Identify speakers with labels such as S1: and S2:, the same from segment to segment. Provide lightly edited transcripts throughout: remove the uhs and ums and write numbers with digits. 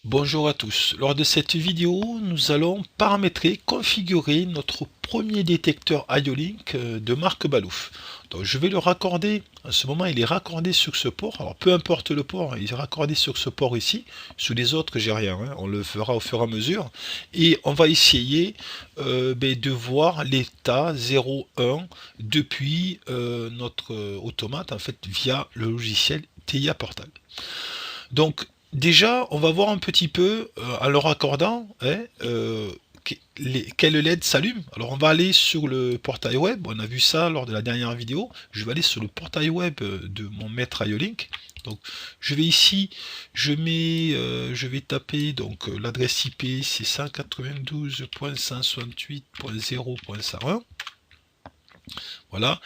S1: Bonjour à tous. Lors de cette vidéo, nous allons paramétrer, configurer notre premier détecteur IO-Link de marque Balouf. Donc je vais le raccorder, en ce moment il est raccordé sur ce port, alors peu importe le port, il est raccordé sur ce port ici, sous les autres j'ai rien, on le fera au fur et à mesure, et on va essayer de voir l'état 0.1 depuis notre automate, en fait via le logiciel TIA Portal. Donc déjà, on va voir un petit peu, en le raccordant, quelle LED s'allume. Alors on va aller sur le portail web, on a vu ça lors de la dernière vidéo. Je vais aller sur le portail web de mon maître IO-Link. Donc je vais ici, je vais taper donc l'adresse IP, c'est 192.168.0.101. Voilà.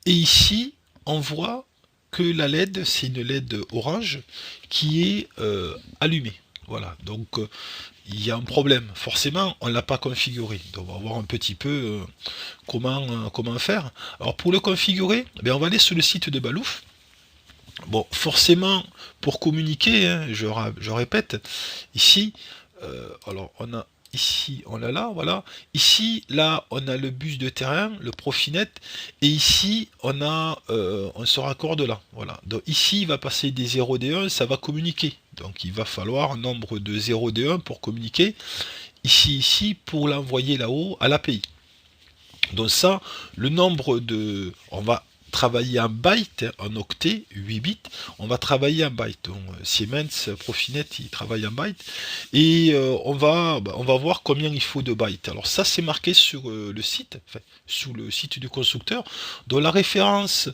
S1: Et ici, on voit que la LED, c'est une LED orange qui est allumée. Voilà, donc il y a un problème. Forcément, on ne l'a pas configuré. Donc on va voir un petit peu comment faire. Alors pour le configurer, on va aller sur le site de Balouf. Bon, forcément, pour communiquer, je répète, ici, alors on a ici, on l'a là, voilà. Ici, là, on a le bus de terrain, le Profinet, et ici, on se raccorde là, voilà. Donc ici, il va passer des 0 des 1, ça va communiquer. Donc il va falloir un nombre de 0 des 1 pour communiquer. Ici, pour l'envoyer là-haut à l'API. Donc ça, le nombre de... On va travailler en byte, en octet, 8 bits, on va travailler en byte. Donc, Siemens, Profinet, il travaille en byte. Et on va voir combien il faut de bytes. Alors ça, c'est marqué sur le site, enfin, sur le site du constructeur. Dans la référence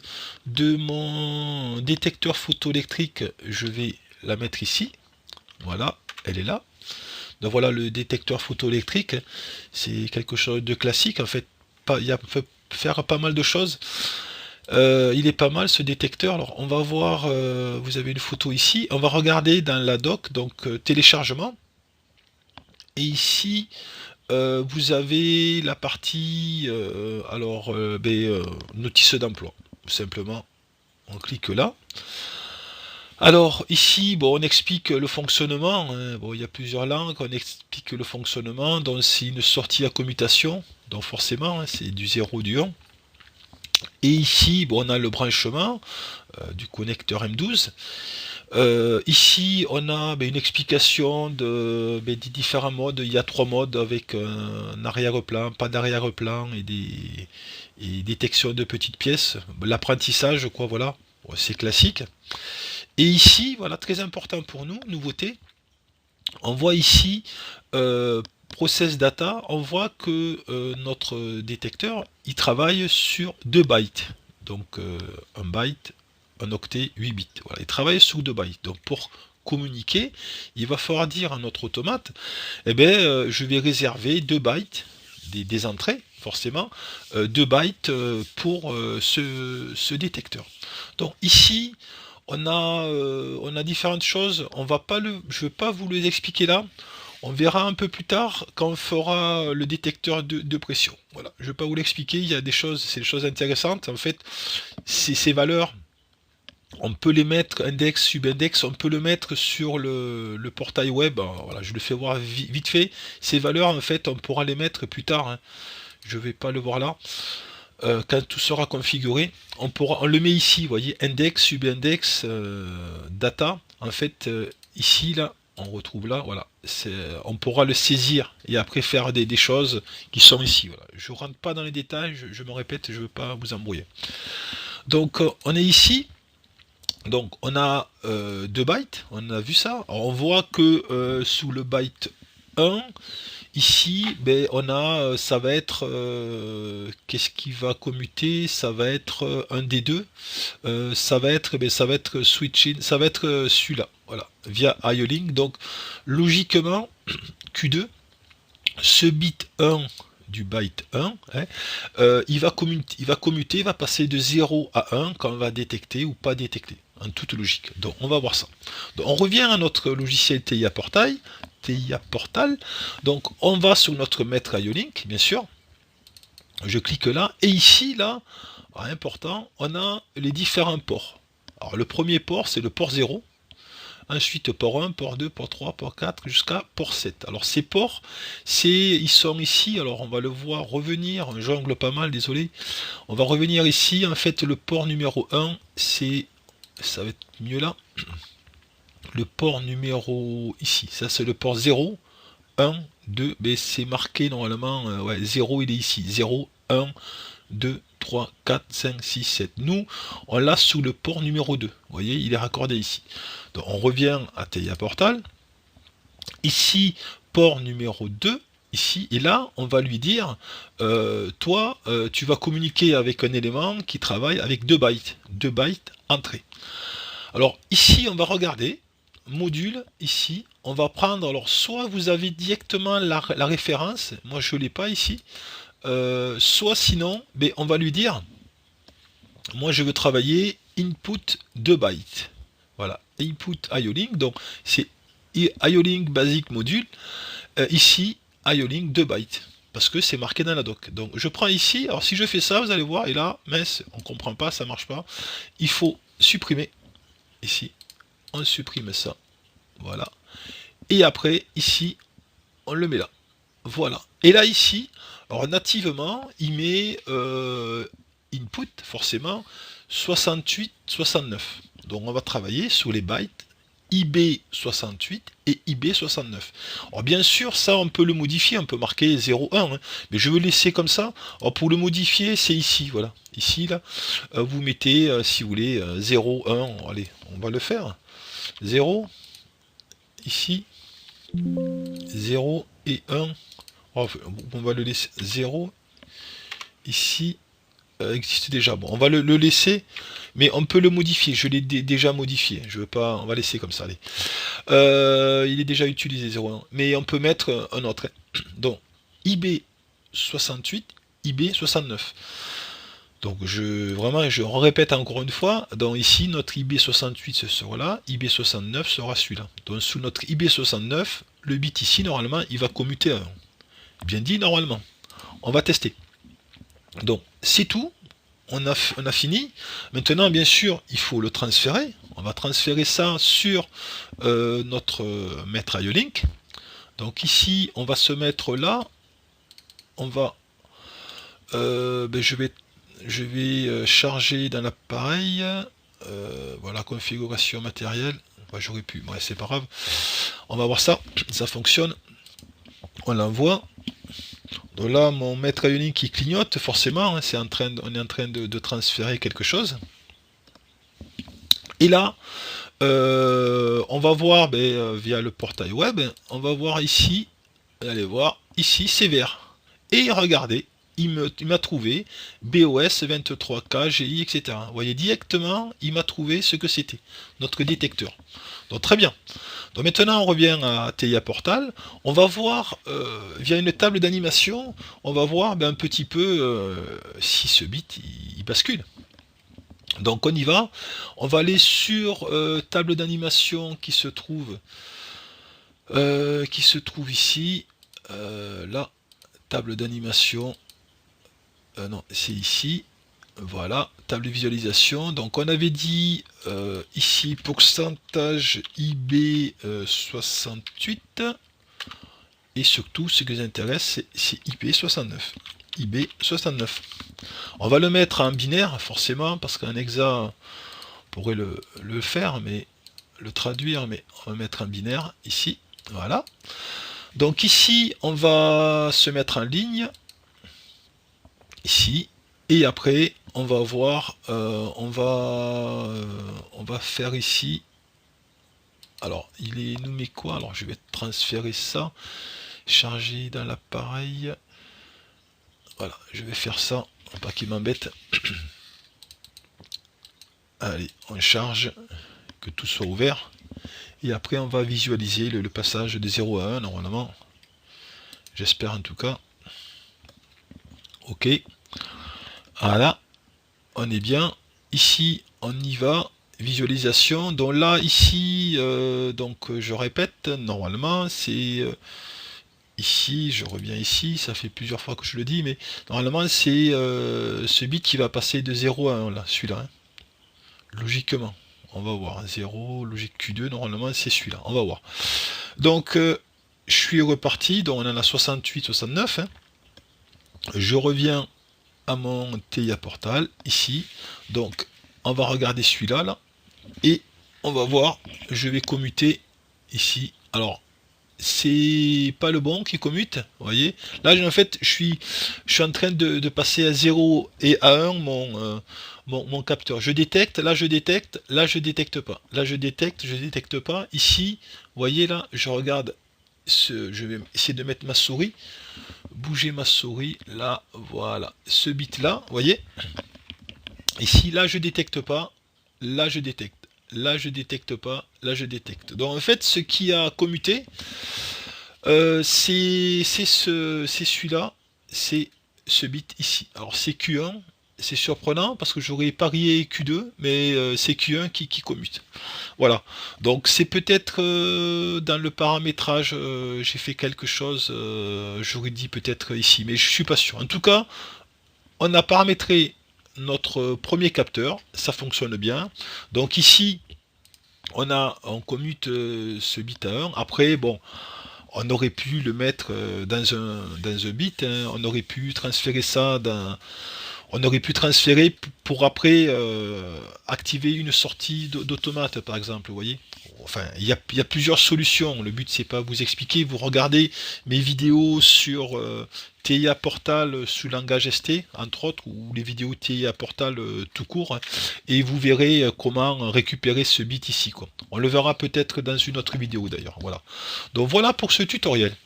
S1: de mon détecteur photoélectrique, je vais la mettre ici. Voilà, elle est là. Donc voilà le détecteur photoélectrique, c'est quelque chose de classique en fait. Il peut faire pas mal de choses. Il est pas mal ce détecteur. Alors on va voir, vous avez une photo ici. On va regarder dans la doc, donc téléchargement. Et ici, vous avez la partie, notice d'emploi. Tout simplement, on clique là. Alors ici, bon, on explique le fonctionnement, hein. Bon, il y a plusieurs langues, on explique le fonctionnement, donc c'est une sortie à commutation, donc forcément, hein, c'est du 0 du 1. Et ici, bon, on a le branchement du connecteur M12. Ici, on a une explication des différents modes. Il y a trois modes avec un arrière-plan, pas d'arrière-plan et détection de petites pièces. L'apprentissage, quoi, voilà, bon, c'est classique. Et ici, voilà, très important pour nous, nouveauté, on voit ici process data, on voit que notre détecteur, il travaille sur 2 bytes. Donc un byte, un octet, 8 bits. Voilà, il travaille sur 2 bytes. Donc pour communiquer, il va falloir dire à notre automate, je vais réserver 2 bytes des entrées, forcément, 2 bytes pour ce détecteur. Donc ici, on a différentes choses. Je ne vais pas vous les expliquer là. On verra un peu plus tard quand on fera le détecteur de pression. Voilà, je ne vais pas vous l'expliquer. Il y a des choses, c'est des choses intéressantes. En fait, ces valeurs, on peut les mettre index, subindex, on peut le mettre sur le portail web. Voilà, je le fais voir vite fait. Ces valeurs, en fait, on pourra les mettre plus tard, hein. Je ne vais pas le voir là. Quand tout sera configuré, on le met ici, vous voyez, index, subindex, data. En fait, ici, là, on retrouve là, voilà. On pourra le saisir et après faire des choses qui sont ici. Voilà. Je ne rentre pas dans les détails, je me répète, je ne veux pas vous embrouiller. Donc, on est ici. Donc, on a 2 bytes, on a vu ça. Alors, on voit que sous le byte 1, ici, on a, ça va être, qu'est-ce qui va commuter? Ça va être un des deux. Ça va être switching, ça va être celui-là, voilà, via IO-Link. Donc, logiquement, Q2, ce bit 1 du byte 1, hein, il va commuter, il va passer de 0 à 1 quand on va détecter ou pas détecter, en toute logique. Donc on va voir ça. Donc, on revient à notre logiciel TIA Portal. Donc on va sur notre maître IO-Link, bien sûr. Je clique là, et ici, là, important, on a les différents ports. Alors le premier port, c'est le port 0. ensuite port 1, port 2, port 3, port 4, jusqu'à port 7. Alors ces ports, ils sont ici, alors on va le voir revenir, on jongle pas mal, désolé. On va revenir ici, en fait le port numéro 1, ça va être mieux là. Le port numéro ici, ça c'est le port 0, 1, 2, mais c'est marqué normalement, ouais, 0 il est ici, 0, 1, 2, 3, 4, 5, 6, 7. Nous, on l'a sous le port numéro 2. Vous voyez, il est raccordé ici. Donc on revient à TIA Portal. Ici, port numéro 2. Ici, et là, on va lui dire, toi, tu vas communiquer avec un élément qui travaille avec 2 bytes. 2 bytes entrée. Alors ici, on va regarder, module, ici, on va prendre, alors soit vous avez directement la référence, moi je ne l'ai pas ici, soit sinon, ben, on va lui dire, moi je veux travailler input 2 bytes. Voilà, input IO-Link, donc c'est IO-Link basic module, ici IO-Link 2 bytes, parce que c'est marqué dans la doc. Donc je prends ici, alors si je fais ça, vous allez voir, et là, mince, on comprend pas, ça marche pas, il faut supprimer, ici, on supprime ça, voilà, et après, ici, on le met là, voilà, et là, ici, alors nativement, il met input, forcément, 68, 69, donc on va travailler sur les bytes IB68 et IB69. Alors bien sûr, ça on peut le modifier, on peut marquer 0,1, hein, mais je vais le laisser comme ça. Alors pour le modifier, c'est ici, voilà. Ici, là, vous mettez, si vous voulez, 0,1, allez, on va le faire. 0, ici, 0 et 1. On va le laisser 0, ici, existe déjà. Bon, on va le laisser, mais on peut le modifier. Je l'ai déjà modifié. Je veux pas. On va laisser comme ça. Allez. Il est déjà utilisé 0,1, mais on peut mettre un autre. Donc IB68, IB69. Donc je répète encore une fois. Donc ici notre IB68 ce sera là, IB69 sera celui-là. Donc sous notre IB69, le bit ici normalement il va commuter à 1. Bien dit normalement. On va tester. Donc c'est tout, on a fini. Maintenant bien sûr il faut le transférer. On va transférer ça sur notre maître IO-Link. Donc ici on va se mettre là. On va je vais charger dans l'appareil. Voilà, configuration matérielle. J'aurais pu, ouais, c'est pas grave. On va voir ça, ça fonctionne. On l'envoie. Donc là, mon maître IO-Link qui clignote, forcément, hein, on est en train de transférer quelque chose. Et là, on va voir via le portail web, on va voir ici, allez voir, ici c'est vert. Et regardez, il m'a trouvé BOS 23K, GI, etc. Vous voyez directement, il m'a trouvé ce que c'était, notre détecteur. Donc très bien. Donc maintenant on revient à TIA Portal, on va voir via une table d'animation, on va voir un petit peu si ce bit il bascule. Donc on y va, on va aller sur table d'animation qui se trouve ici, là, table d'animation, non c'est ici, voilà, table de visualisation. Donc on avait dit ici pourcentage IB68 et surtout ce qui nous intéresse c'est IB69. IB69. On va le mettre en binaire forcément parce qu'un hexa pourrait le faire, mais le traduire, mais on va mettre un binaire ici. Voilà. Donc ici on va se mettre en ligne ici. Et après, on va voir, on va faire ici. Alors, nous met quoi? Alors, je vais transférer ça, charger dans l'appareil. Voilà, je vais faire ça, pas qu'il m'embête. Allez, on charge, que tout soit ouvert. Et après, on va visualiser le passage de 0 à 1, normalement. J'espère en tout cas. Ok. Voilà. On est bien. Ici, on y va. Visualisation. Donc là, ici, donc je répète, normalement, c'est ici, je reviens ici, ça fait plusieurs fois que je le dis, mais normalement, c'est ce bit qui va passer de 0 à 1, là, celui-là. Hein. Logiquement. on va voir, 0, logique Q2, normalement c'est celui-là, on va voir. Donc, je suis reparti, donc on en a 68, 69, hein. Je reviens à mon TIA Portal, ici, donc on va regarder celui-là, là, et on va voir, je vais commuter ici, alors, c'est pas le bon qui commute, vous voyez. Là, en fait, je suis en train de passer à 0 et à 1 mon capteur. Je détecte, là je détecte, là je détecte pas. Là je détecte pas. Ici, vous voyez là, je regarde, je vais essayer de mettre ma souris, bouger ma souris, là, voilà. Ce bit là, vous voyez. Ici, là je détecte pas, là je détecte. Là je détecte pas, là je détecte. Donc en fait, ce qui a commuté, c'est celui-là, c'est ce bit ici. Alors c'est Q1, c'est surprenant parce que j'aurais parié Q2, mais c'est Q1 qui commute. Voilà. Donc c'est peut-être dans le paramétrage, j'ai fait quelque chose, j'aurais dit peut-être ici, mais je suis pas sûr. En tout cas, on a paramétré notre premier capteur, ça fonctionne bien. Donc ici, on commute ce bit à 1. Après, bon, on aurait pu le mettre dans un bit, hein. On aurait pu transférer ça on aurait pu transférer pour après activer une sortie d'automate, par exemple, vous voyez. Enfin, il y a plusieurs solutions. Le but, c'est pas vous expliquer. Vous regardez mes vidéos sur TIA Portal sous langage ST, entre autres, ou les vidéos TIA Portal tout court, hein, et vous verrez comment récupérer ce bit ici, quoi. On le verra peut-être dans une autre vidéo, d'ailleurs. Voilà. Donc voilà pour ce tutoriel.